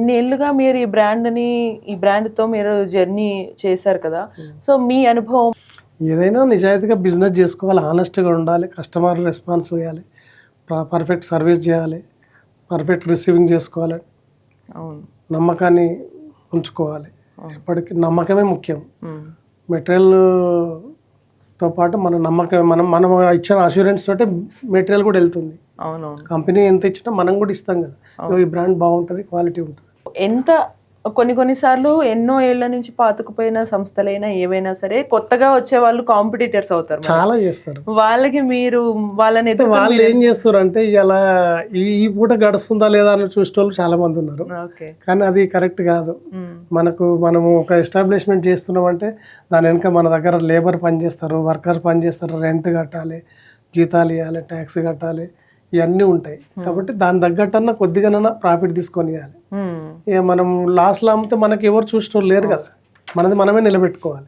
ఇన్నేళ్లుగా మీరు ఈ బ్రాండ్తో మీరు జర్నీ చేశారు కదా, సో మీ అనుభవం? ఏదైనా నిజాయితీగా బిజినెస్ చేసుకోవాలి, హానెస్ట్గా ఉండాలి, కస్టమర్ రెస్పాన్స్ చేయాలి, పర్ఫెక్ట్ సర్వీస్ చేయాలి, పర్ఫెక్ట్ రిసీవింగ్ చేసుకోవాలి, అవును. నమ్మకాన్ని ఉంచుకోవాలి. ఎప్పటికీ నమ్మకమే ముఖ్యం. మెటీరియల్తో పాటు మన నమ్మకం, మనం ఇచ్చిన అష్యూరెన్స్ తోటి మెటీరియల్ కూడా వెళ్తుంది. అవునవును. కంపెనీ ఎంత ఇచ్చినా మనం కూడా ఇస్తాం కదా, ఈ బ్రాండ్ బాగుంటుంది, క్వాలిటీ ఉంటుంది. ఎంత కొన్నిసార్లు ఎన్నో ఏళ్ల నుంచి పాతుకుపోయిన సంస్థలైనా ఏవైనా సరే కొత్తగా వచ్చే వాళ్ళు కాంపిటీటర్స్ అవుతారు, చాలా చేస్తారు. వాళ్ళకి మీరు వాళ్ళని వాళ్ళు ఏం చేస్తారు అంటే ఇలా ఈ పూట గడుస్తుందా లేదా అని చూసే వాళ్ళు చాలా మంది ఉన్నారు. కానీ అది కరెక్ట్ కాదు. మనము ఒక ఎస్టాబ్లిష్మెంట్ చేస్తున్నాం అంటే దాని వెనుక మన దగ్గర లేబర్ పనిచేస్తారు, వర్కర్స్ పనిచేస్తారు, రెంట్ కట్టాలి, జీతాలు ఇవ్వాలి, ట్యాక్స్ కట్టాలి, ఇవన్నీ ఉంటాయి. కాబట్టి దాని తగ్గట్టన్నా కొద్దిగానన్నా ప్రాఫిట్ తీసుకొని ఇవ్వాలి. ఇక మనం లాస్లో అమ్మితే మనకి ఎవరు చూసేటోళ్ళు లేరు కదా, మనది మనమే నిలబెట్టుకోవాలి.